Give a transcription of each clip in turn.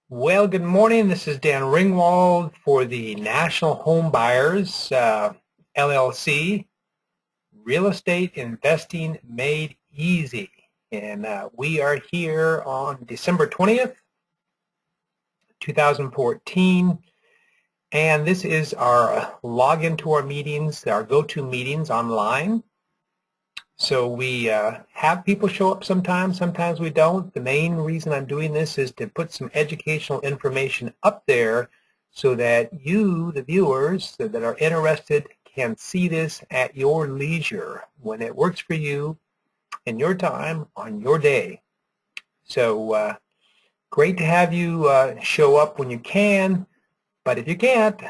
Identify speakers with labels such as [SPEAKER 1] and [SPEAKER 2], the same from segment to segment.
[SPEAKER 1] Well, good morning. This is Dan Ringwald for the National Home Buyers LLC, Real Estate Investing Made Easy. And we are here on December 20th, 2014. And this is our login to our meetings, our go-to meetings online. So we have people show up sometimes we don't. The main reason I'm doing this is to put some educational information up there so that you, the viewers that are interested, can see this at your leisure when it works for you in your time on your day. So great to have you show up when you can, but if you can't,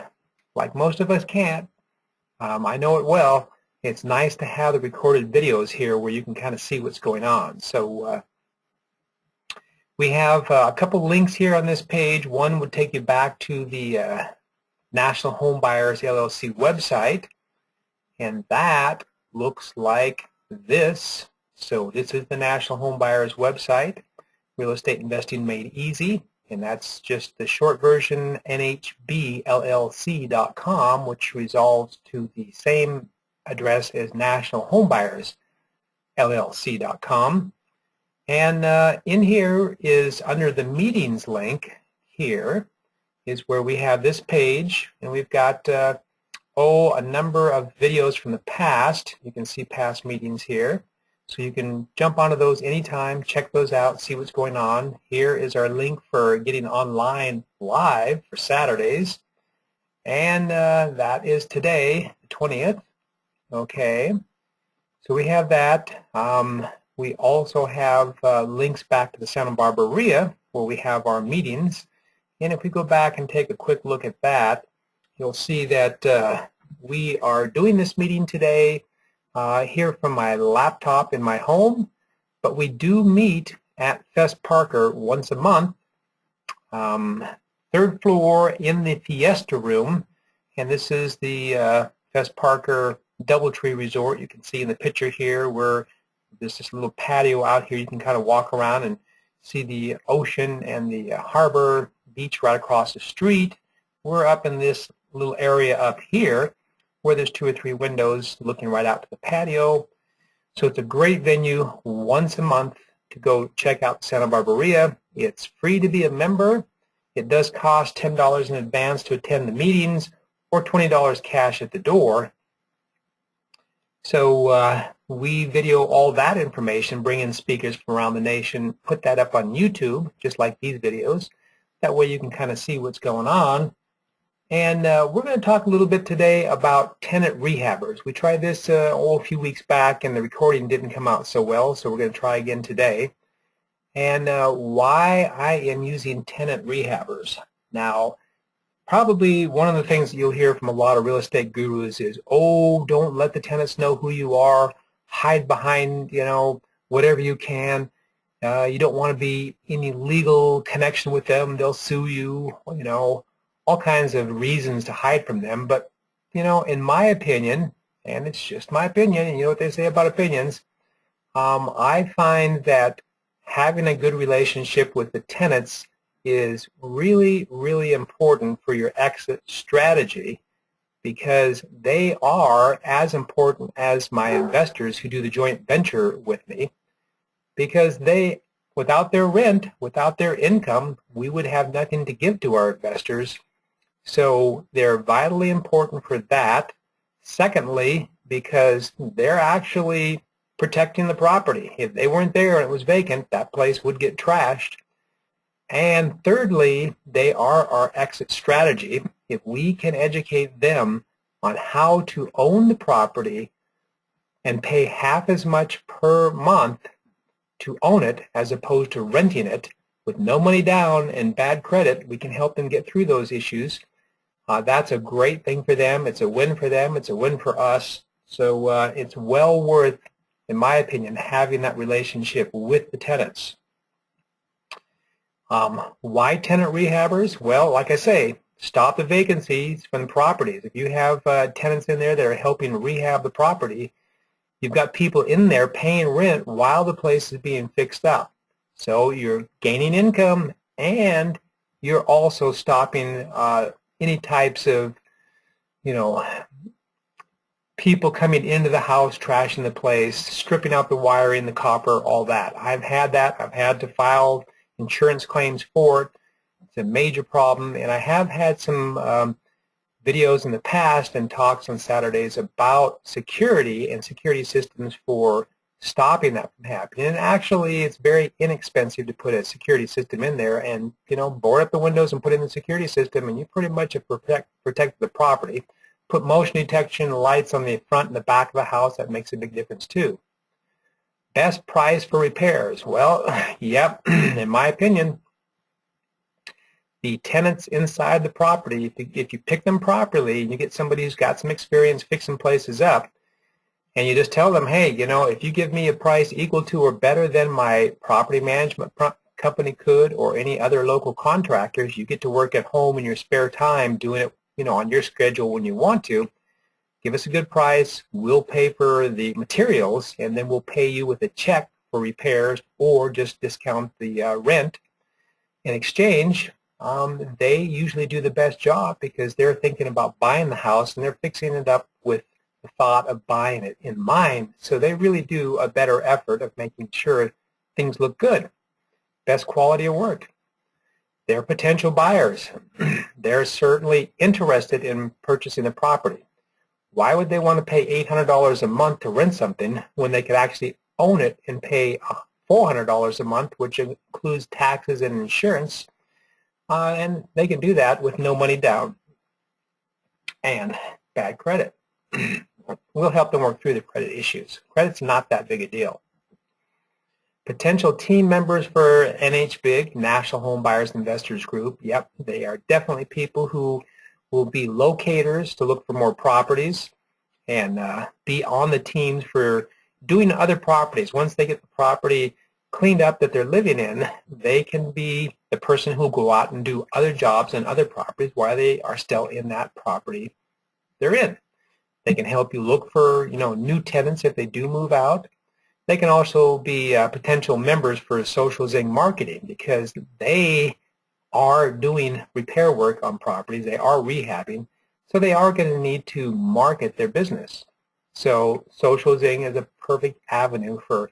[SPEAKER 1] like most of us can't, I know it well, it's nice to have the recorded videos here where you can kind of see what's going on. So we have a couple links here on this page. One would take you back to the National Home Buyers LLC website, and that looks like this. So this is the National Home Buyers website, Real Estate Investing Made Easy, and that's just the short version, NHBLLC.com, which resolves to the same address as National Home Buyers LLC.com. And in here is under the meetings link here is where we have this page, and we've got a number of videos from the past. You can see past meetings here, so you can jump onto those anytime, check those out, see what's going on. Here is our link for getting online live for Saturdays, and that is today, the 20th. Okay, so we have that. We also have links back to the Santa Barbara RIA where we have our meetings. And if we go back and take a quick look at that, you'll see that we are doing this meeting today here from my laptop in my home, but we do meet at Fest Parker once a month, third floor in the Fiesta Room, and this is the Fest Parker Doubletree Resort. You can see in the picture here where there's this little patio out here. You can kind of walk around and see the ocean and the harbor beach right across the street. We're up in this little area up here where there's 2 or 3 windows looking right out to the patio. So it's a great venue once a month to go check out Santa Barbara RIA. It's free to be a member. It does cost $10 in advance to attend the meetings or $20 cash at the door. So we video all that information, bring in speakers from around the nation, put that up on YouTube, just like these videos. That way you can kind of see what's going on. And we're going to talk a little bit today about tenant rehabbers. We tried this a few weeks back, and the recording didn't come out so well, so we're going to try again today. And why I am using tenant rehabbers. Now, probably one of the things that you'll hear from a lot of real estate gurus is, oh, don't let the tenants know who you are. Hide behind, whatever you can. You don't want to be any legal connection with them. They'll sue you, all kinds of reasons to hide from them. But, in my opinion, and it's just my opinion, and you know what they say about opinions, I find that having a good relationship with the tenants is really, really important for your exit strategy, because they are as important as my investors who do the joint venture with me, because without their rent, without their income, we would have nothing to give to our investors. So they're vitally important for that. Secondly, because they're actually protecting the property. If they weren't there and it was vacant, that place would get trashed. And thirdly, they are our exit strategy. If we can educate them on how to own the property and pay half as much per month to own it as opposed to renting it with no money down and bad credit, we can help them get through those issues. That's a great thing for them. It's a win for them. It's a win for us. So it's well worth, in my opinion, having that relationship with the tenants. Why tenant rehabbers? Well, like I say, stop the vacancies from the properties. If you have tenants in there that are helping rehab the property, you've got people in there paying rent while the place is being fixed up. So you're gaining income and you're also stopping any types of, people coming into the house, trashing the place, stripping out the wiring, the copper, all that. I've had that. I've had to file insurance claims for it. It's a major problem, and I have had some videos in the past and talks on Saturdays about security and security systems for stopping that from happening. And actually, it's very inexpensive to put a security system in there and, board up the windows and put in the security system, and you pretty much have protected the property. Put motion detection lights on the front and the back of the house. That makes a big difference too. Best price for repairs. Well, yep, in my opinion, the tenants inside the property, if you pick them properly and you get somebody who's got some experience fixing places up, and you just tell them, hey, if you give me a price equal to or better than my property management company could or any other local contractors, you get to work at home in your spare time doing it on your schedule when you want to. Give us a good price, we'll pay for the materials, and then we'll pay you with a check for repairs or just discount the rent. In exchange, they usually do the best job because they're thinking about buying the house and they're fixing it up with the thought of buying it in mind. So they really do a better effort of making sure things look good. Best quality of work. They're potential buyers. They're certainly interested in purchasing the property. Why would they want to pay $800 a month to rent something when they could actually own it and pay $400 a month, which includes taxes and insurance, and they can do that with no money down and bad credit. We'll help them work through the credit issues. Credit's not that big a deal. Potential team members for NHB, National Home Buyers Investors Group. Yep, they are definitely people who will be locators to look for more properties and be on the teams for doing other properties. Once they get the property cleaned up that they're living in, they can be the person who will go out and do other jobs and other properties while they are still in that property they're in. They can help you look for new tenants if they do move out. They can also be potential members for Social Zing Marketing because they are doing repair work on properties. They are rehabbing, so they are going to need to market their business. So Social Zing is a perfect avenue for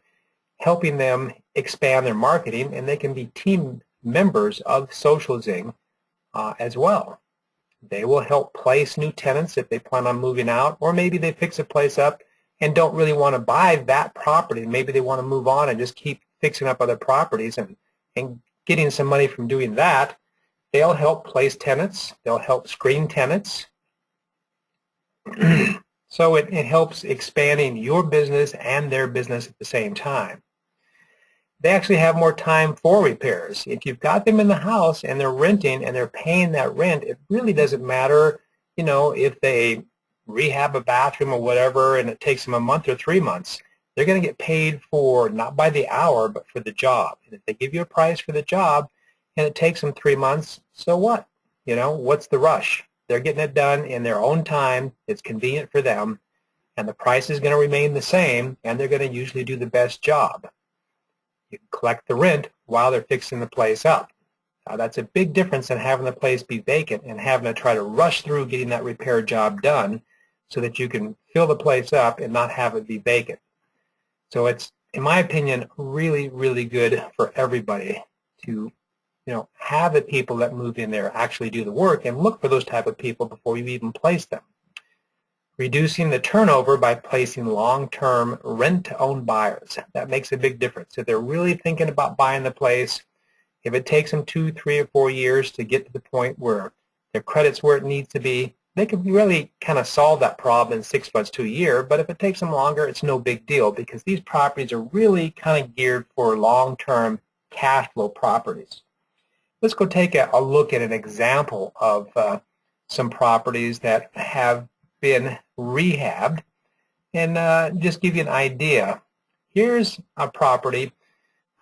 [SPEAKER 1] helping them expand their marketing, and they can be team members of Social Zing as well. They will help place new tenants if they plan on moving out, or maybe they fix a place up and don't really want to buy that property. Maybe they want to move on and just keep fixing up other properties and getting some money from doing that. They'll help place tenants. They'll help screen tenants. So it helps expanding your business and their business at the same time. They actually have more time for repairs. If you've got them in the house and they're renting and they're paying that rent, it really doesn't matter, if they rehab a bathroom or whatever and it takes them a month or 3 months. They're going to get paid for, not by the hour, but for the job. And if they give you a price for the job and it takes them 3 months, so what? What's the rush? They're getting it done in their own time. It's convenient for them, and the price is going to remain the same, and they're going to usually do the best job. You can collect the rent while they're fixing the place up. That's a big difference in having the place be vacant and having to try to rush through getting that repair job done so that you can fill the place up and not have it be vacant. So it's, in my opinion, really, really good for everybody to have the people that move in there actually do the work and look for those type of people before you even place them. Reducing the turnover by placing long-term rent-to-own buyers. That makes a big difference. If they're really thinking about buying the place, if it takes them 2, 3, or 4 years to get to the point where their credit's where it needs to be, they can really kind of solve that problem in 6 months to a year. But if it takes them longer, it's no big deal because these properties are really kind of geared for long-term cash flow properties. Let's go take a look at an example of some properties that have been rehabbed and just give you an idea. Here's a property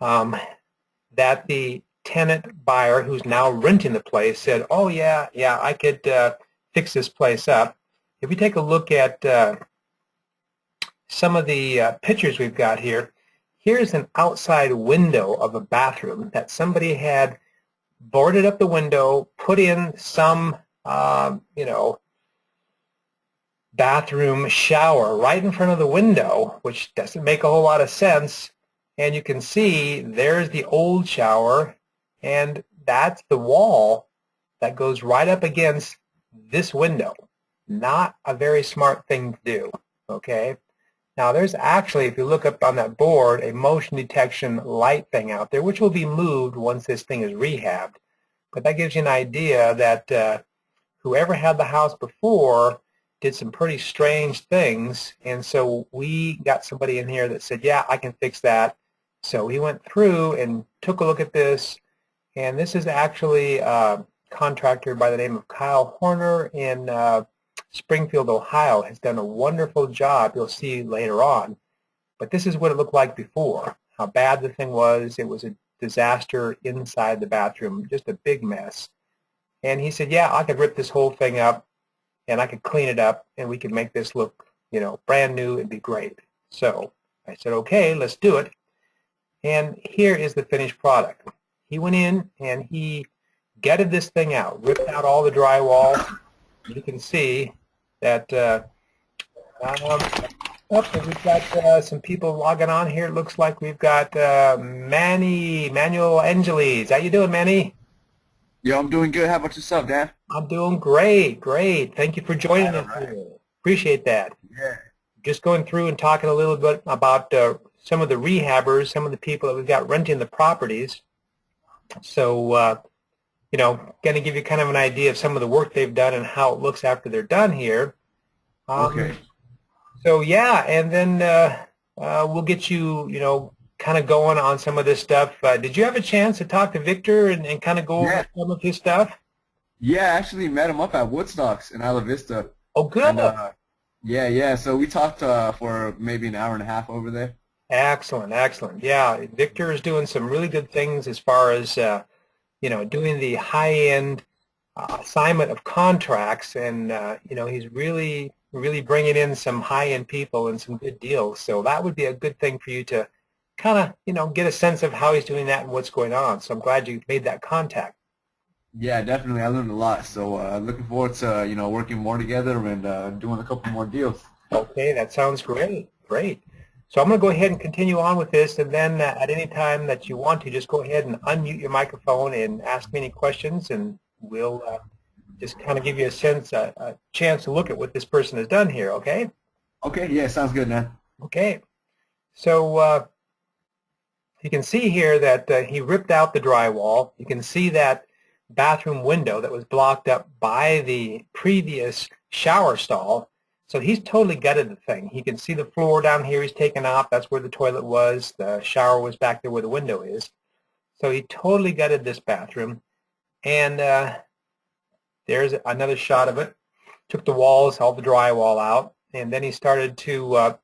[SPEAKER 1] that the tenant buyer who's now renting the place said, oh yeah, I could fix this place up. If you take a look at some of the pictures we've got here, here's an outside window of a bathroom that somebody had boarded up the window, put in some, you know, bathroom shower right in front of the window, which doesn't make a whole lot of sense. And you can see there's the old shower, and that's the wall that goes right up against this window. Not a very smart thing to do, okay? Now there's actually, if you look up on that board, a motion detection light thing out there, which will be moved once this thing is rehabbed. But that gives you an idea that whoever had the house before did some pretty strange things, and so we got somebody in here that said, yeah, I can fix that. So he went through and took a look at this, and this is actually a contractor by the name of Kyle Horner in Springfield, Ohio. Has done a wonderful job. You'll see later on. But this is what it looked like before, how bad the thing was. It was a disaster inside the bathroom, just a big mess. And he said, yeah, I could rip this whole thing up, and I could clean it up, and we could make this look, you know, brand new. It'd be great. So I said, okay, let's do it. And here is the finished product. He went in and he gutted this thing out, ripped out all the drywall. You can see that we've got some people logging on here. It looks like we've got Manuel Angeles. How you doing, Manny?
[SPEAKER 2] Yo, I'm doing good. How about yourself, Dan?
[SPEAKER 1] I'm doing great, great. Thank you for joining us here. Appreciate that.
[SPEAKER 2] Yeah.
[SPEAKER 1] Just going through and talking a little bit about some of the rehabbers, some of the people that we've got renting the properties. So, you know, going to give you kind of an idea of some of the work they've done and how it looks after they're done here.
[SPEAKER 2] Okay.
[SPEAKER 1] So, yeah, and then we'll get you, you know, kind of going on some of this stuff. Did you have a chance to talk to Victor and kind of go over some of his stuff?
[SPEAKER 2] Yeah, I actually met him up at Woodstocks in Isla Vista.
[SPEAKER 1] Oh, good.
[SPEAKER 2] And, yeah. So we talked for maybe an hour and a half over there.
[SPEAKER 1] Excellent, excellent. Yeah, Victor is doing some really good things as far as, you know, doing the high-end assignment of contracts, and, you know, he's really bringing in some high-end people and some good deals. So that would be a good thing for you to kind of, you know, get a sense of how he's doing that and what's going on. So I'm glad you made that contact.
[SPEAKER 2] Yeah, definitely. I learned a lot. So looking forward to, you know, working more together and doing a couple more deals.
[SPEAKER 1] Okay, that sounds great. Great. So I'm going to go ahead and continue on with this, and then at any time that you want to, just go ahead and unmute your microphone and ask me any questions, and we'll just kind of give you a chance to look at what this person has done here, okay?
[SPEAKER 2] Okay, yeah, sounds good, man.
[SPEAKER 1] Okay. So you can see here that he ripped out the drywall. You can see that bathroom window that was blocked up by the previous shower stall. So he's totally gutted the thing. You can see the floor down here he's taken off. That's where the toilet was. The shower was back there where the window is. So he totally gutted this bathroom. And there's another shot of it. Took the walls, all the drywall out. And then he started to,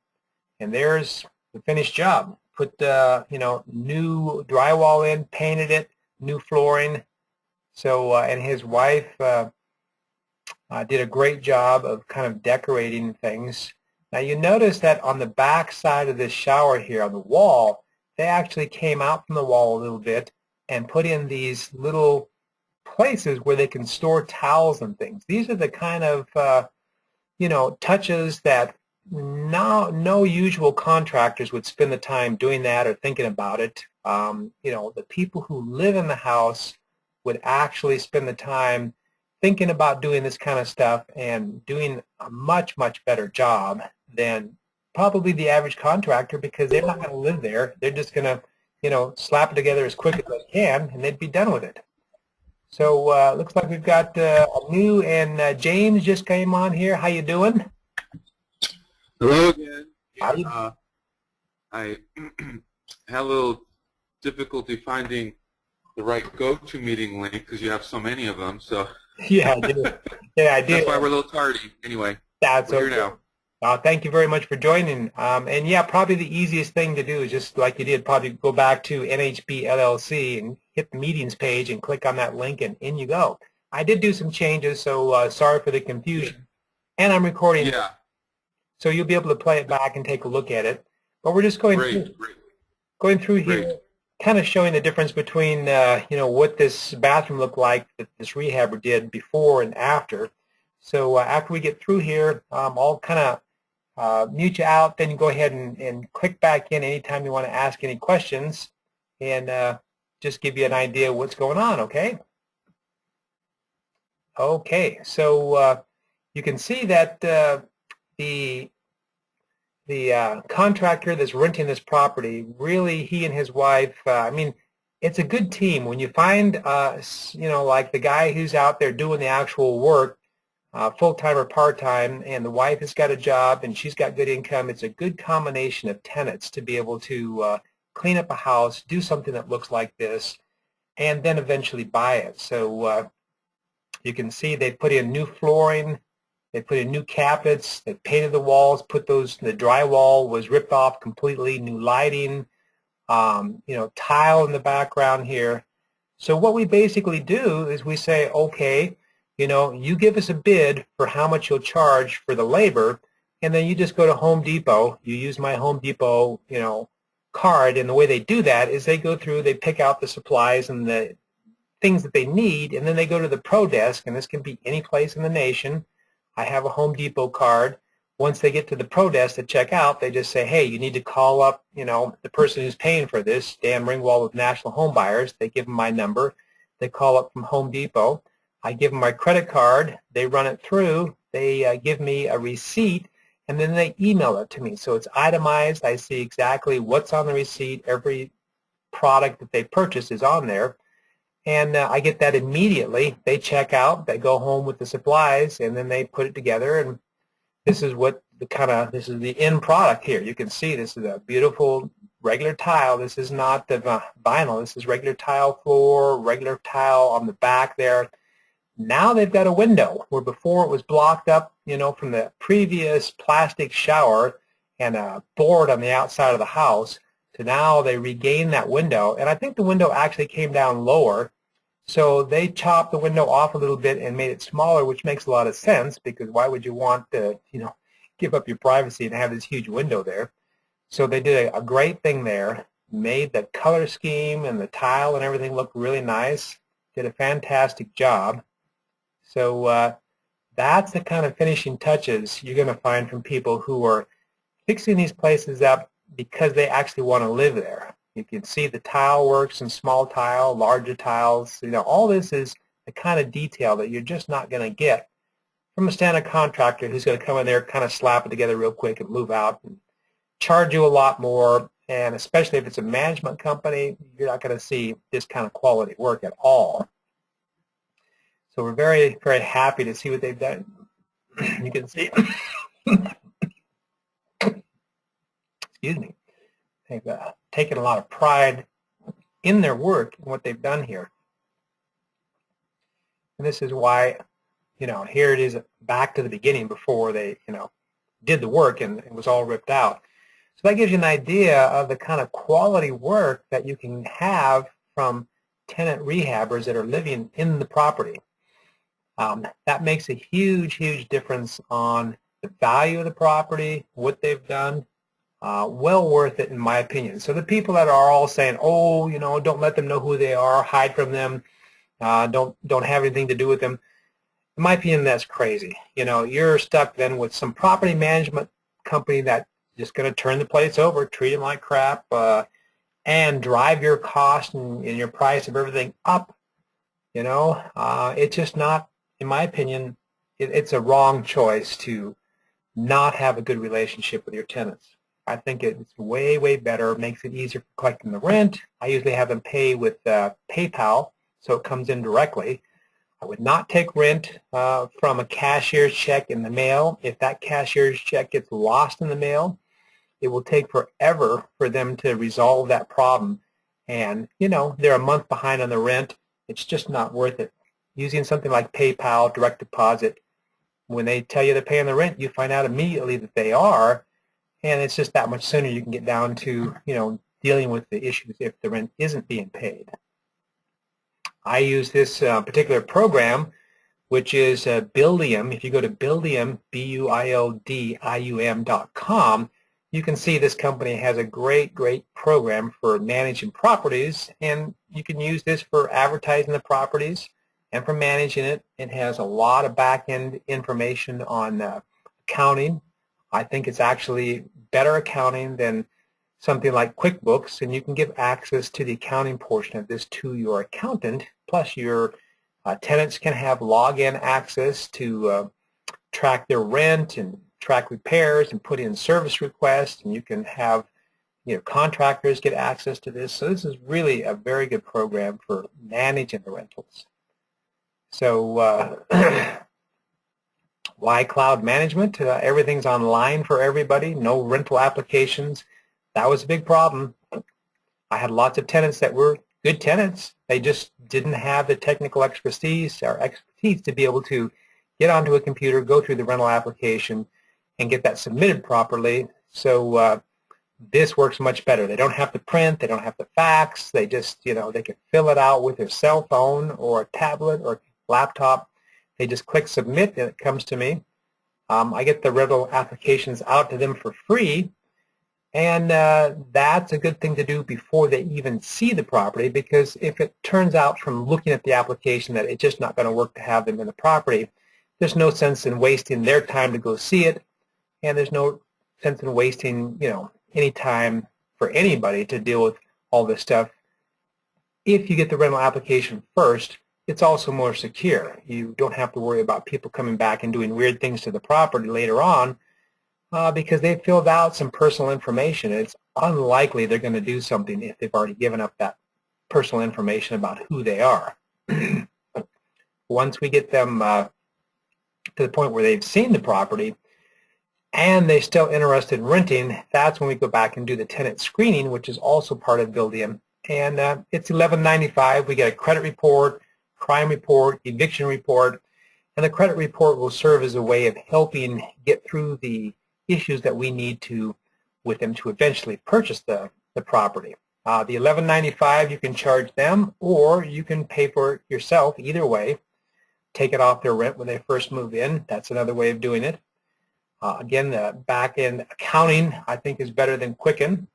[SPEAKER 1] and there's the finished job. Put, you know, new drywall in, painted it, new flooring. So, and his wife did a great job of kind of decorating things. Now you notice that on the back side of this shower here on the wall, they actually came out from the wall a little bit and put in these little places where they can store towels and things. These are the kind of, you know, touches that no usual contractors would spend the time doing that or thinking about it. You know, the people who live in the house would actually spend the time thinking about doing this kind of stuff and doing a much better job than probably the average contractor, because they're not going to live there. They're just going to, you know, slap it together as quick as they can, and they'd be done with it. So looks like we've got a new, and James just came on here. How you doing?
[SPEAKER 3] Hello again.
[SPEAKER 1] Yeah,
[SPEAKER 3] I had a little difficulty finding the right go-to meeting link because you have so many of them. So
[SPEAKER 1] yeah, I did. Yeah, I did.
[SPEAKER 3] That's why we're a little tardy. Anyway,
[SPEAKER 1] That's
[SPEAKER 3] we're
[SPEAKER 1] okay.
[SPEAKER 3] here
[SPEAKER 1] now. Thank you very much for joining. And yeah, probably the easiest thing to do is just like you did, probably go back to NHB LLC and hit the meetings page and click on that link, and in you go. I did do some changes, so sorry for the confusion. And I'm recording.
[SPEAKER 3] Yeah.
[SPEAKER 1] So you'll be able to play it back and take a look at it. But we're just going through here. kind of showing the difference between what this bathroom looked like that this rehabber did before and after. So after we get through here, I'll kind of mute you out. Then you go ahead and click back in anytime you want to ask any questions, and just give you an idea of what's going on. Okay. Okay. So you can see that the contractor that's renting this property, really, he and his wife, I mean, it's a good team. When you find, like the guy who's out there doing the actual work, full-time or part-time, and the wife has got a job and she's got good income, it's a good combination of tenants to be able to clean up a house, do something that looks like this, and then eventually buy it. So you can see they put in new flooring. They put in new cabinets, they painted the walls, the drywall was ripped off completely, new lighting, tile in the background here. So what we basically do is we say, okay, you give us a bid for how much you'll charge for the labor, and then you just go to Home Depot, you use my Home Depot, card, and the way they do that is they go through, they pick out the supplies and the things that they need, and then they go to the Pro Desk, and this can be any place in the nation. I have a Home Depot card. Once they get to the Pro Desk to check out, they just say, hey, you need to call up, the person who's paying for this, Dan Ringwald with National Home Buyers. They give them my number. They call up from Home Depot. I give them my credit card. They run it through. They give me a receipt, and then they email it to me. So it's itemized. I see exactly what's on the receipt. Every product that they purchase is on there. And I get that immediately. They check out, they go home with the supplies, and then they put it together. And this is what this is the end product here. You can see this is a beautiful regular tile. This is not the vinyl. This is regular tile floor, regular tile on the back there. Now they've got a window where before it was blocked up, from the previous plastic shower and a board on the outside of the house. So now they regained that window, and I think the window actually came down lower. So they chopped the window off a little bit and made it smaller, which makes a lot of sense, because why would you want to, give up your privacy and have this huge window there? So they did a great thing there, made the color scheme and the tile and everything look really nice, did a fantastic job. So that's the kind of finishing touches you're going to find from people who are fixing these places up because they actually want to live there. You can see the tile works in small tile, larger tiles. All this is the kind of detail that you're just not going to get from a standard contractor who's going to come in there, kind of slap it together real quick and move out and charge you a lot more. And especially if it's a management company, you're not going to see this kind of quality work at all. So we're very, very happy to see what they've done. You can see, excuse me, they've taken a lot of pride in their work and what they've done here. And this is why, here it is back to the beginning before they, did the work and it was all ripped out. So that gives you an idea of the kind of quality work that you can have from tenant rehabbers that are living in the property. That makes a huge, huge difference on the value of the property, what they've done. Well worth it, in my opinion. So the people that are all saying, oh, don't let them know who they are, hide from them, don't have anything to do with them, in my opinion, that's crazy. You're stuck then with some property management company that's just going to turn the place over, treat them like crap, and drive your cost and your price of everything up. It's just not, in my opinion, it's a wrong choice to not have a good relationship with your tenants. I think it's way, way better. It makes it easier for collecting the rent. I usually have them pay with PayPal, so it comes in directly. I would not take rent from a cashier's check in the mail. If that cashier's check gets lost in the mail, it will take forever for them to resolve that problem. And, they're a month behind on the rent. It's just not worth it. Using something like PayPal, direct deposit, when they tell you they're paying the rent, you find out immediately that they are, and it's just that much sooner you can get down to, dealing with the issues if the rent isn't being paid. I use this particular program, which is Buildium. If you go to Buildium, BUILDIUM.com, you can see this company has a great program for managing properties, and you can use this for advertising the properties and for managing it. It has a lot of back-end information on accounting. I think it's actually better accounting than something like QuickBooks, and you can give access to the accounting portion of this to your accountant, plus your tenants can have login access to track their rent and track repairs and put in service requests, and you can have contractors get access to this. So this is really a very good program for managing the rentals. So why cloud management? Everything's online for everybody, no rental applications. That was a big problem. I had lots of tenants that were good tenants. They just didn't have the technical expertise to be able to get onto a computer, go through the rental application, and get that submitted properly. So this works much better. They don't have to print, they don't have to fax, they just, they can fill it out with their cell phone or a tablet or laptop. They just click submit and it comes to me. I get the rental applications out to them for free, and that's a good thing to do before they even see the property, because if it turns out from looking at the application that it's just not going to work to have them in the property, there's no sense in wasting their time to go see it, and there's no sense in wasting, any time for anybody to deal with all this stuff. If you get the rental application first, it's also more secure. You don't have to worry about people coming back and doing weird things to the property later on because they filled out some personal information. It's unlikely they're going to do something if they've already given up that personal information about who they are. Once we get them to the point where they've seen the property and they're still interested in renting, that's when we go back and do the tenant screening, which is also part of Buildium. And it's $11.95. We get a credit report, crime report, eviction report, and the credit report will serve as a way of helping get through the issues that we need to with them to eventually purchase the property. The $11.95 you can charge them, or you can pay for it yourself. Either way, take it off their rent when they first move in. That's another way of doing it. Again, the back-end accounting, I think, is better than Quicken.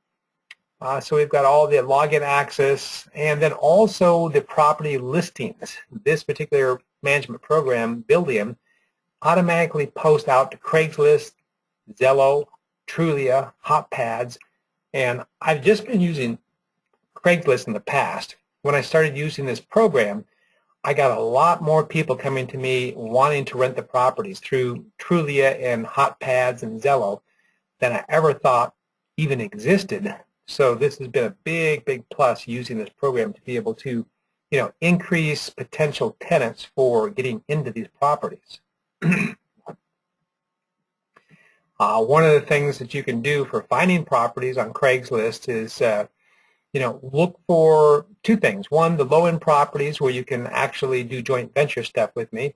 [SPEAKER 1] So we've got all the login access, and then also the property listings. This particular management program, Buildium, automatically posts out to Craigslist, Zillow, Trulia, HotPads, and I've just been using Craigslist in the past. When I started using this program, I got a lot more people coming to me wanting to rent the properties through Trulia and HotPads and Zillow than I ever thought even existed. So this has been a big plus using this program to be able to, increase potential tenants for getting into these properties. One of the things that you can do for finding properties on Craigslist is look for two things. One, the low-end properties where you can actually do joint venture stuff with me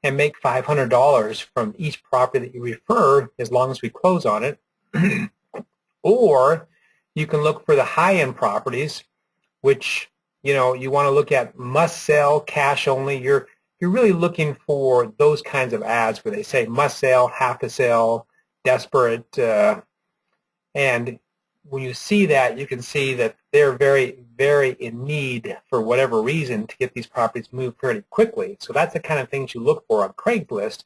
[SPEAKER 1] and make $500 from each property that you refer as long as we close on it. Or you can look for the high-end properties, which, you want to look at must-sell, cash only. You're really looking for those kinds of ads where they say must-sell, have-to-sell, desperate, and when you see that, you can see that they're very in need for whatever reason to get these properties moved fairly quickly. So that's the kind of things you look for on Craigslist.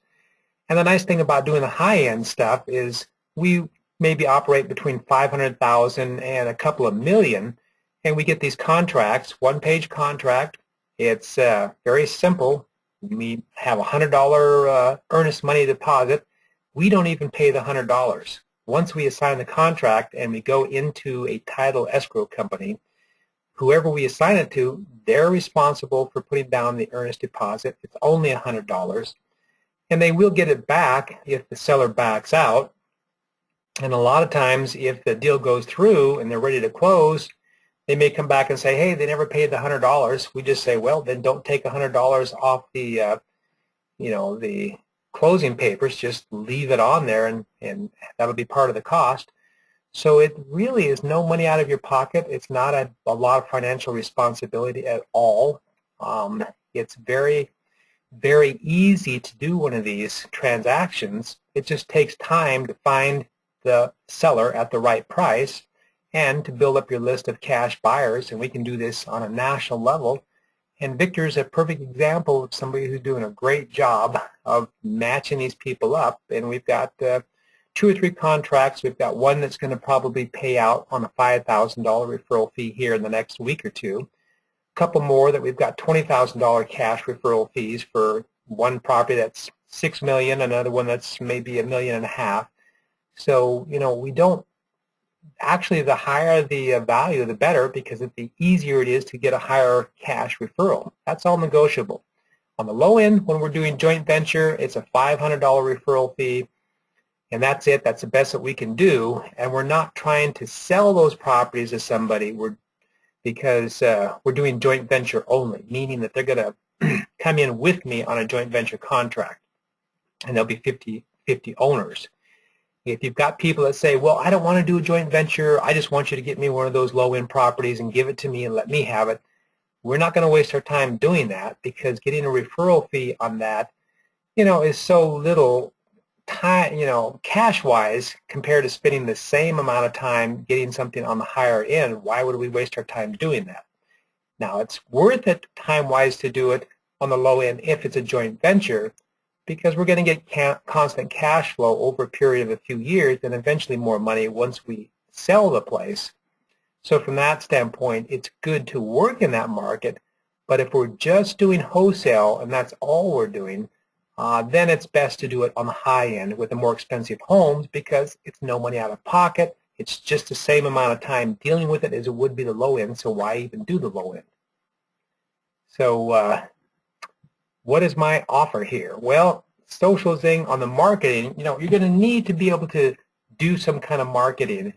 [SPEAKER 1] And the nice thing about doing the high-end stuff is we maybe operate between 500,000 and a couple of million, and we get these contracts, one-page contract. It's very simple. We have a $100 earnest money deposit. We don't even pay the $100. Once we assign the contract and we go into a title escrow company, whoever we assign it to, they're responsible for putting down the earnest deposit. It's only $100, and they will get it back if the seller backs out. And a lot of times, if the deal goes through and they're ready to close, they may come back and say, hey, they never paid the $100. We just say, well, then don't take $100 off the, the closing papers. Just leave it on there, and that'll be part of the cost. So it really is no money out of your pocket. It's not a lot of financial responsibility at all. It's very easy to do one of these transactions. It just takes time to find the seller at the right price and to build up your list of cash buyers. And we can do this on a national level. And Victor's a perfect example of somebody who's doing a great job of matching these people up. And we've got 2 or 3 contracts. We've got one that's going to probably pay out on a $5,000 referral fee here in the next week or two. A couple more that we've got $20,000 cash referral fees for one property that's $6 million, another one that's maybe $1.5 million. So, you know, we don't actually, the higher the value, the better, because the easier it is to get a higher cash referral. That's all negotiable. On the low end, when we're doing joint venture, it's a $500 referral fee, and that's it. That's the best that we can do, and we're not trying to sell those properties to somebody because we're doing joint venture only, meaning that they're going to come in with me on a joint venture contract, and there'll be 50 owners. If you've got people that say, well, I don't want to do a joint venture, I just want you to get me one of those low-end properties and give it to me and let me have it, we're not going to waste our time doing that, because getting a referral fee on that, you know, is so little time, you know, cash-wise, compared to spending the same amount of time getting something on the higher end. Why would we waste our time doing that? Now, it's worth it time-wise to do it on the low end if it's a joint venture, because we're going to get constant cash flow over a period of a few years and eventually more money once we sell the place. So from that standpoint, it's good to work in that market. But if we're just doing wholesale and that's all we're doing, then it's best to do it on the high end with the more expensive homes, because it's no money out of pocket. It's just the same amount of time dealing with it as it would be the low end, so why even do the low end? So what is my offer here? Well, Social Zing on the marketing, you know, you're going to need to be able to do some kind of marketing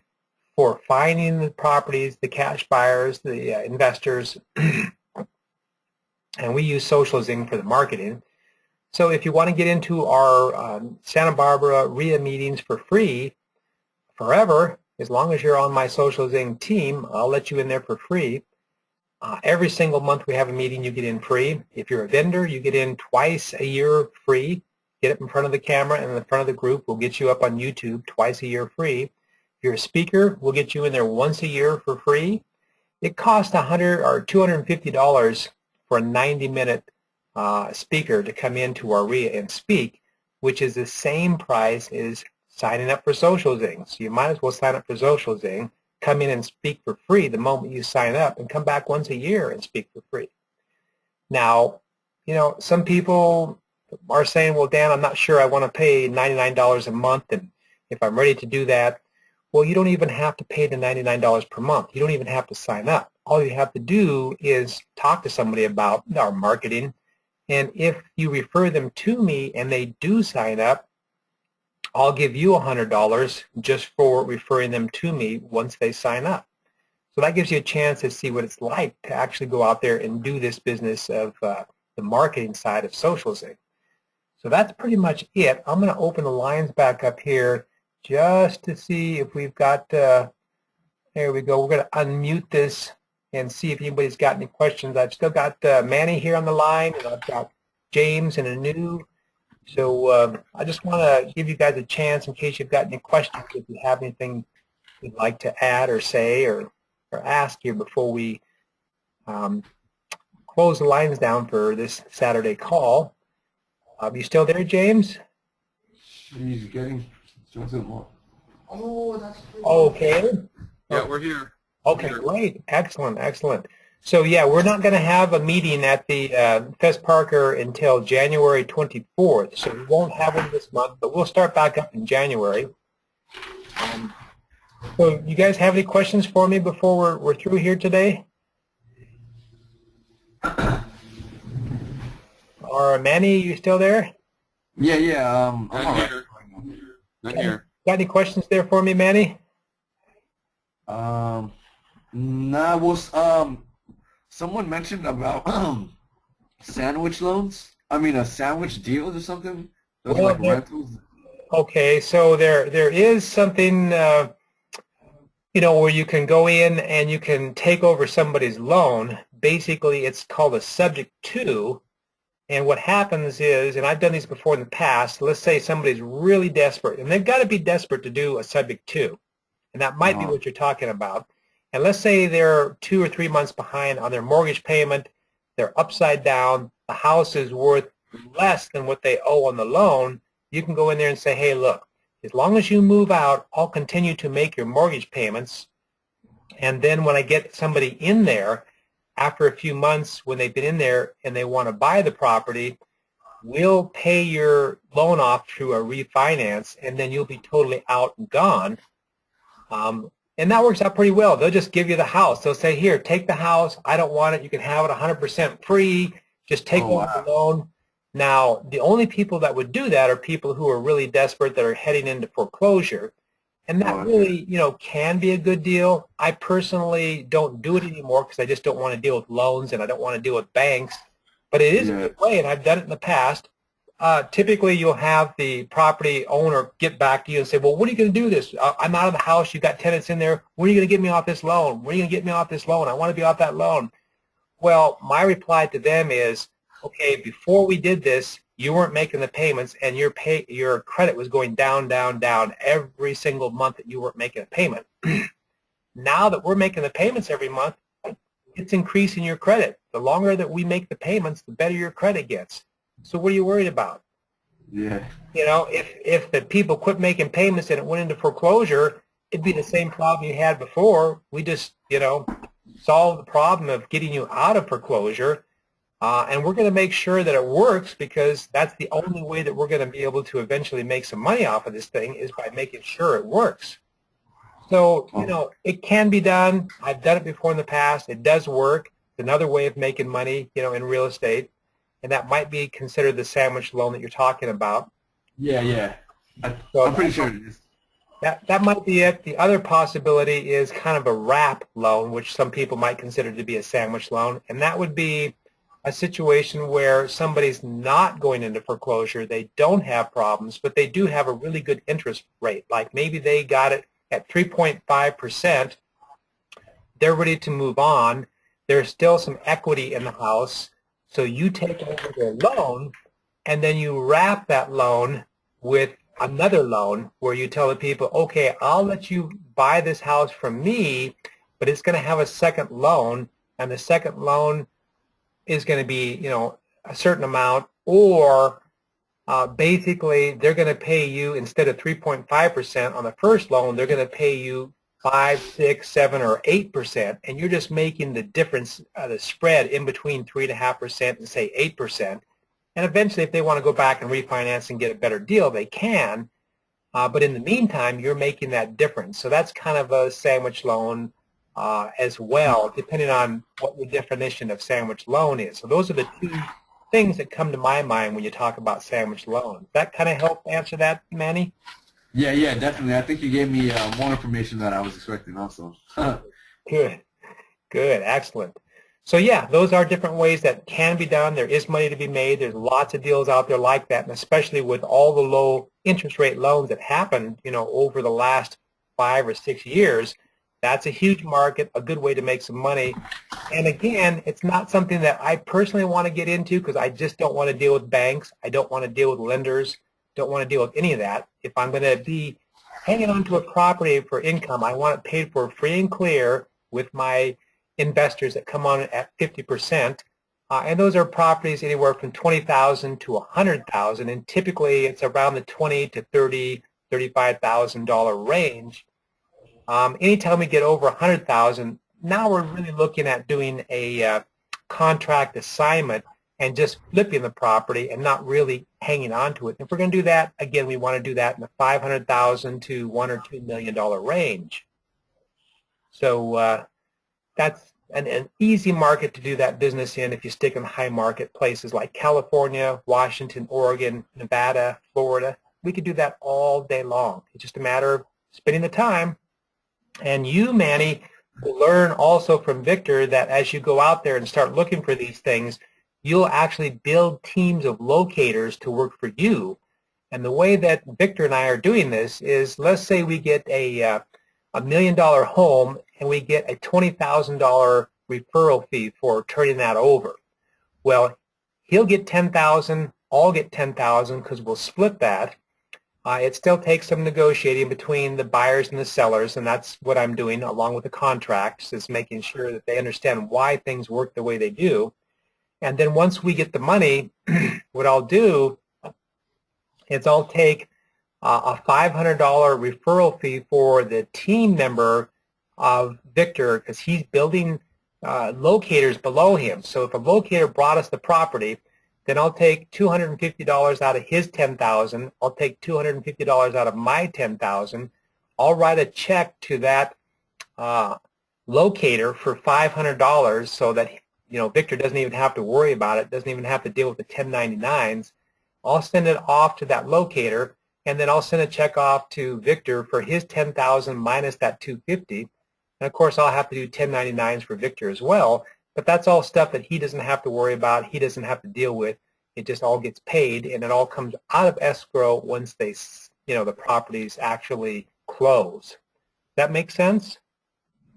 [SPEAKER 1] for finding the properties, the cash buyers, the investors, and we use Social Zing for the marketing. So if you want to get into our Santa Barbara RIA meetings for free forever, as long as you're on my Social Zing team, I'll let you in there for free. Every single month we have a meeting, you get in free. If you're a vendor, you get in twice a year free. Get up in front of the camera and in the front of the group. We'll get you up on YouTube twice a year free. If you're a speaker, we'll get you in there once a year for free. It costs $100 or $250 for a 90-minute speaker to come into our RIA and speak, which is the same price as signing up for Social Zing. So you might as well sign up for Social Zing, come in and speak for free the moment you sign up, and come back once a year and speak for free. Now, you know, some people are saying, well, Dan, I'm not sure I want to pay $99 a month, and if I'm ready to do that, well, you don't even have to pay the $99 per month. You don't even have to sign up. All you have to do is talk to somebody about our marketing, and if you refer them to me and they do sign up, I'll give you $100 just for referring them to me once they sign up. So that gives you a chance to see what it's like to actually go out there and do this business of the marketing side of Social Zing. So that's pretty much it. I'm going to open the lines back up here just to see if we've got, there we go. We're going to unmute this and see if anybody's got any questions. I've still got Manny here on the line, and I've got James and Anu. So I just want to give you guys a chance in case you've got any questions, if you have anything you'd like to add or say or ask here before we close the lines down for this Saturday call. You still there, James?
[SPEAKER 2] He's getting something more.
[SPEAKER 4] Oh, that's pretty
[SPEAKER 1] Okay.
[SPEAKER 3] Yeah, we're here.
[SPEAKER 1] Okay, great. Excellent, excellent. So, yeah, we're not going to have a meeting at the Fest Parker until January 24th, so we won't have one this month, but we'll start back up in January. So, you guys have any questions for me before we're through here today? Or Manny, you still there?
[SPEAKER 2] Yeah, I'm
[SPEAKER 3] Not
[SPEAKER 2] all right.
[SPEAKER 3] here. Not here.
[SPEAKER 1] Got any questions there for me, Manny?
[SPEAKER 2] Nah, was someone mentioned about sandwich loans? I mean, a sandwich deals or something? Those
[SPEAKER 1] Well,
[SPEAKER 2] like rentals?
[SPEAKER 1] Okay, so there is something, you know, where you can go in and you can take over somebody's loan. Basically, it's called a subject to, And what happens is, and I've done these before in the past, let's say somebody's really desperate, and they've got to be desperate to do a subject to, and that might be what you're talking about. And let's say they're 2 or 3 months behind on their mortgage payment, they're upside down, the house is worth less than what they owe on the loan. You can go in there and say, hey, look, as long as you move out, I'll continue to make your mortgage payments, and then when I get somebody in there, after a few months when they've been in there and they want to buy the property, we'll pay your loan off through a refinance, and then you'll be totally out and gone. And that works out pretty well. They'll just give you the house. They'll say, here, take the house. I don't want it. You can have it 100% free. Just take over the loan. Now, the only people that would do that are people who are really desperate that are heading into foreclosure. And that really, you know, can be a good deal. I personally don't do it anymore because I just don't want to deal with loans and I don't want to deal with banks. But it is a good way, and I've done it in the past. Typically, you'll have the property owner get back to you and say, well, what are you going to do this? I'm out of the house. You've got tenants in there. When are you going to get me off this loan? When are you going to get me off this loan? I want to be off that loan. Well, my reply to them is, okay, before we did this, you weren't making the payments, and your credit was going down, down, down every single month that you weren't making a payment. Now that we're making the payments every month, it's increasing your credit. The longer that we make the payments, the better your credit gets. So what are you worried about?
[SPEAKER 2] Yeah.
[SPEAKER 1] You know, if the people quit making payments and it went into foreclosure, it'd be the same problem you had before. We just, you know, solved the problem of getting you out of foreclosure. And we're going to make sure that it works, because that's the only way that we're going to be able to eventually make some money off of this thing, is by making sure it works. So, you know, it can be done. I've done it before in the past. It does work. It's another way of making money, you know, in real estate. And that might be considered the sandwich loan that you're talking about.
[SPEAKER 2] Yeah, yeah.
[SPEAKER 1] So
[SPEAKER 2] I'm pretty sure it is.
[SPEAKER 1] That might be it. The other possibility is kind of a wrap loan, which some people might consider to be a sandwich loan. And that would be a situation where somebody's not going into foreclosure. They don't have problems, but they do have a really good interest rate. Like maybe they got it at 3.5%. They're ready to move on. There's still some equity in the house. So you take over their loan, and then you wrap that loan with another loan where you tell the people, okay, I'll let you buy this house from me, but it's going to have a second loan, and the second loan is going to be, you know, a certain amount, or basically they're going to pay you, instead of 3.5% on the first loan, they're going to pay you 5, 6, 7, or 8%, and you're just making the difference, the spread in between 3.5% and say 8%. And eventually, if they want to go back and refinance and get a better deal, they can. But in the meantime, you're making that difference. So that's kind of a sandwich loan as well, depending on what your definition of sandwich loan is. So those are the two things that come to my mind when you talk about sandwich loan. Does that kind of help answer that, Manny?
[SPEAKER 2] Yeah, yeah, definitely. I think you gave me more information than I was expecting also.
[SPEAKER 1] Good. Good. Excellent. So yeah, those are different ways that can be done. There is money to be made. There's lots of deals out there like that, and especially with all the low interest rate loans that happened, you know, over the last 5 or 6 years, that's a huge market, a good way to make some money. And again, it's not something that I personally want to get into, because I just don't want to deal with banks. I don't want to deal with lenders. Don't want to deal with any of that. If I'm going to be hanging on to a property for income, I want it paid for free and clear with my investors that come on at 50%. And those are properties anywhere from $20,000 to $100,000, and typically it's around the $20,000 to $30,000, $35,000 range. Anytime we get over $100,000, now we're really looking at doing a contract assignment and just flipping the property and not really hanging on to it. If we're going to do that, again, we want to do that in the $500,000 to $1 or $2 million range. So that's an easy market to do that business in if you stick in high market places like California, Washington, Oregon, Nevada, Florida. We could do that all day long. It's just a matter of spending the time. And you, Manny, will learn also from Victor that as you go out there and start looking for these things, you'll actually build teams of locators to work for you. And the way that Victor and I are doing this is, let's say we get a $1 million home and we get a $20,000 referral fee for turning that over. Well, He'll get 10,000. I'll get 10,000 because we'll split that. It still takes some negotiating between the buyers and the sellers, and that's what I'm doing along with the contracts, is making sure that they understand why things work the way they do. And then once we get the money, what I'll do is I'll take a $500 referral fee for the team member of Victor, because he's building locators below him. So if a locator brought us the property, then I'll take $250 out of his $10,000. I'll take $250 out of my $10,000. I'll write a check to that locator for $500 so that Victor doesn't even have to worry about it, doesn't even have to deal with the 1099s. I'll send it off to that locator, and then I'll send a check off to Victor for his $10,000 minus that $250. And of course, I'll have to do 1099s for Victor as well. But that's all stuff that he doesn't have to worry about. He doesn't have to deal with. It just all gets paid, and it all comes out of escrow once they, the properties actually close. Does that make sense?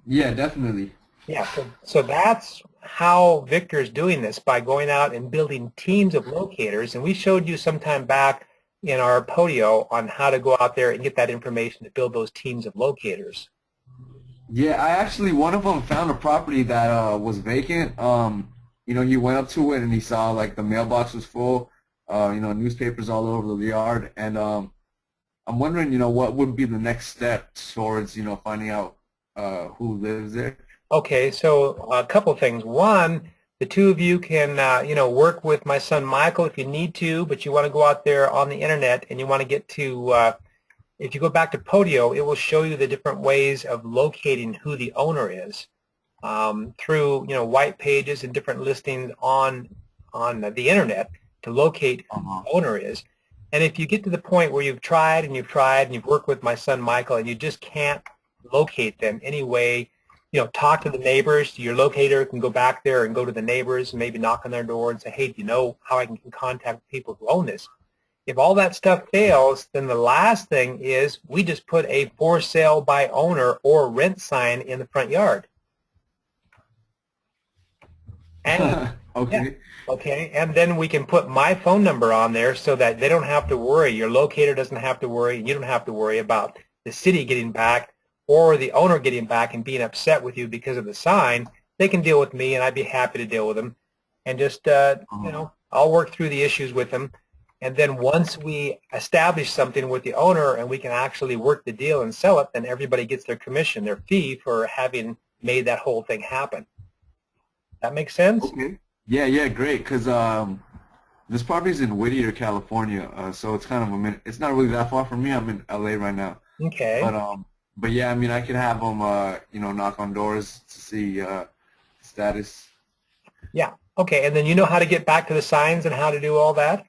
[SPEAKER 2] Yeah, definitely.
[SPEAKER 1] Yeah. So that's how Victor's doing this, by going out and building teams of locators. And we showed you some time back in our podio on how to go out there and get that information to build those teams of locators.
[SPEAKER 2] Yeah, I actually, one of them found a property that was vacant. He went up to it and he saw like the mailbox was full, newspapers all over the yard, and I'm wondering, what would be the next step towards, finding out who lives there.
[SPEAKER 1] Okay, so a couple things. One, the two of you can, work with my son Michael if you need to, but you want to go out there on the internet and you want to get to if you go back to Podio, it will show you the different ways of locating who the owner is through white pages and different listings on the internet to locate who the owner is. And if you get to the point where you've tried and you've worked with my son Michael and you just can't locate them anyway, talk to the neighbors. Your locator can go back there and go to the neighbors and maybe knock on their door and say, hey, do you know how I can contact people who own this? If all that stuff fails, then the last thing is we just put a for sale by owner or rent sign in the front yard. And,
[SPEAKER 2] okay.
[SPEAKER 1] Yeah, okay, and then we can put my phone number on there so that they don't have to worry. Your locator doesn't have to worry. You don't have to worry about the city getting back or the owner getting back and being upset with you because of the sign. They can deal with me, and I'd be happy to deal with them. And just, I'll work through the issues with them. And then once we establish something with the owner and we can actually work the deal and sell it, then everybody gets their commission, their fee for having made that whole thing happen. That makes sense?
[SPEAKER 2] Okay. Yeah, great. Because this property is in Whittier, California, so it's kind of a minute. It's not really that far from me. I'm in LA right now.
[SPEAKER 1] Okay.
[SPEAKER 2] But yeah, I mean, I could have them, knock on doors to see status.
[SPEAKER 1] Yeah. Okay. And then you know how to get back to the signs and how to do all that?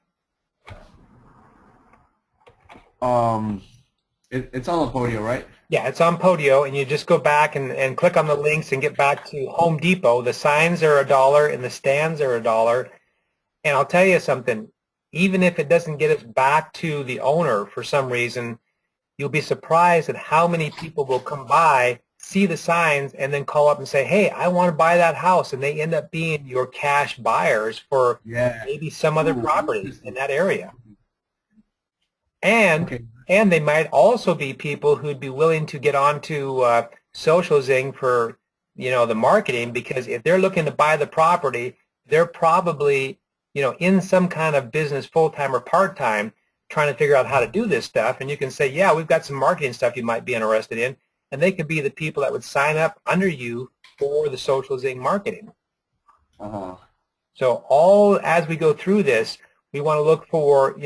[SPEAKER 2] It's on the Podio, right?
[SPEAKER 1] Yeah, it's on Podio, and you just go back and click on the links and get back to Home Depot. The signs are $1 and the stands are $1. And I'll tell you something, even if it doesn't get us back to the owner for some reason, you'll be surprised at how many people will come by, see the signs, and then call up and say, hey, I want to buy that house, and they end up being your cash buyers for maybe some other properties in that area. And they might also be people who'd be willing to get onto Social Zing for, the marketing, because if they're looking to buy the property, they're probably, in some kind of business full-time or part-time trying to figure out how to do this stuff. And you can say, yeah, we've got some marketing stuff you might be interested in. And they could be the people that would sign up under you for the Social Zing marketing. So as we go through this, we want to look for,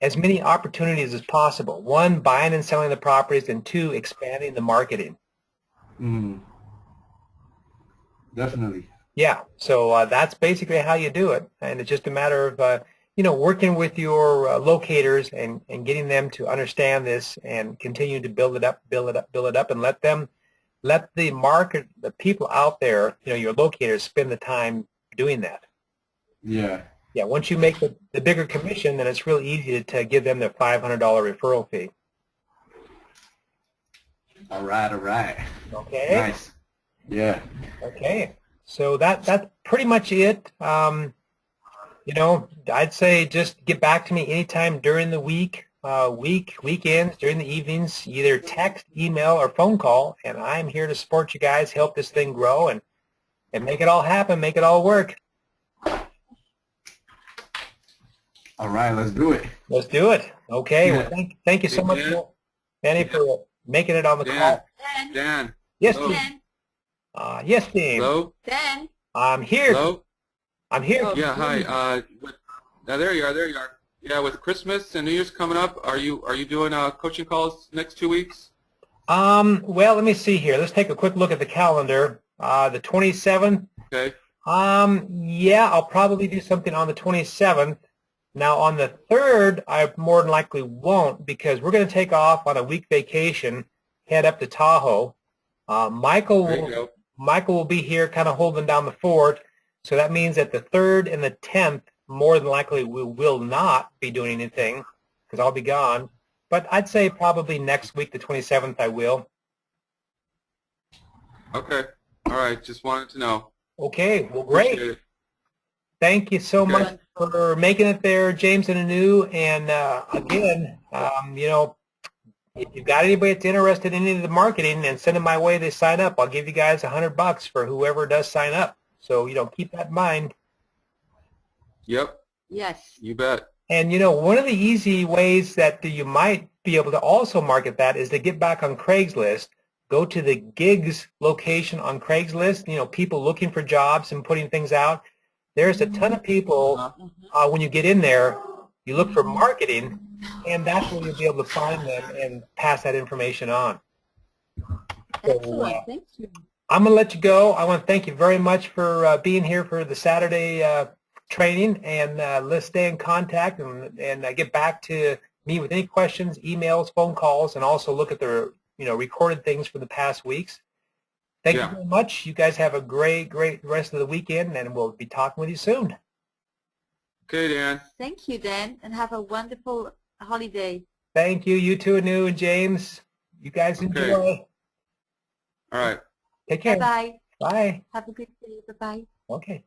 [SPEAKER 1] as many opportunities as possible. One, buying and selling the properties, and two, expanding the marketing.
[SPEAKER 2] Definitely.
[SPEAKER 1] Yeah, so that's basically how you do it. And it's just a matter of, working with your locators and getting them to understand this and continue to build it up, and let the market, the people out there, your locators, spend the time doing that.
[SPEAKER 2] Yeah.
[SPEAKER 1] Yeah, once you make the bigger commission, then it's really easy to give them the $500 referral fee.
[SPEAKER 2] All right.
[SPEAKER 1] Okay.
[SPEAKER 2] Nice. Yeah.
[SPEAKER 1] Okay. So that's pretty much it. You know, I'd say just get back to me anytime during the week, weekends, during the evenings, either text, email, or phone call, and I'm here to support you guys, help this thing grow, and make it all happen, make it all work.
[SPEAKER 2] All right, let's do it.
[SPEAKER 1] Let's do it. Okay. Well, thank you so
[SPEAKER 3] Hey,
[SPEAKER 1] much,
[SPEAKER 3] Dan.
[SPEAKER 1] Danny, for making it on the
[SPEAKER 3] Dan.
[SPEAKER 1] call.
[SPEAKER 5] Dan.
[SPEAKER 3] Dan.
[SPEAKER 1] Yes,
[SPEAKER 3] Hello.
[SPEAKER 1] James. Yes, James.
[SPEAKER 3] Hello?
[SPEAKER 5] Dan.
[SPEAKER 1] I'm here.
[SPEAKER 3] Hello?
[SPEAKER 1] I'm here.
[SPEAKER 5] Oh.
[SPEAKER 3] Yeah, hi. Now there you are. Yeah, with Christmas and New Year's coming up, are you doing coaching calls next 2 weeks?
[SPEAKER 1] Well, let me see here. Let's take a quick look at the calendar. The 27th.
[SPEAKER 3] Okay.
[SPEAKER 1] Yeah, I'll probably do something on the 27th. Now, on the 3rd, I more than likely won't because we're going to take off on a week vacation, head up to Tahoe. Michael
[SPEAKER 3] There you go.
[SPEAKER 1] will be here kind of holding down the fort. So that means that the 3rd and the 10th, more than likely, we will not be doing anything because I'll be gone. But I'd say probably next week, the 27th, I will.
[SPEAKER 3] Okay. All right. Just wanted to know.
[SPEAKER 1] Okay. Well, great.
[SPEAKER 3] Appreciate it.
[SPEAKER 1] Thank you so
[SPEAKER 3] Okay.
[SPEAKER 1] much for making it there, James and Anu. And again, you know, if you've got anybody that's interested in any of the marketing and send them my way, they sign up. I'll give you guys $100 for whoever does sign up. So, you know, keep that in mind.
[SPEAKER 3] Yep.
[SPEAKER 5] Yes.
[SPEAKER 3] You bet.
[SPEAKER 1] And, you know, one of the easy ways that you might be able to also market that is to get back on Craigslist. Go to the gigs location on Craigslist, you know, people looking for jobs and putting things out. There's a ton of people, when you get in there, you look for marketing, and that's where you'll be able to find them and pass that information on.
[SPEAKER 5] Excellent. Thank you.
[SPEAKER 1] I'm going to let you go. I want to thank you very much for being here for the Saturday training, and let's stay in contact and get back to me with any questions, emails, phone calls, and also look at the recorded things for the past weeks. Thank you very much. You guys have a great rest of the weekend, and we'll be talking with you soon.
[SPEAKER 3] Okay, Dan.
[SPEAKER 5] Thank you, Dan, and have a wonderful holiday.
[SPEAKER 1] Thank you. You too, Anu and James. You guys enjoy.
[SPEAKER 3] Okay. All right.
[SPEAKER 1] Take care.
[SPEAKER 5] Bye-bye.
[SPEAKER 1] Bye.
[SPEAKER 5] Have a good day. Bye-bye.
[SPEAKER 1] Okay.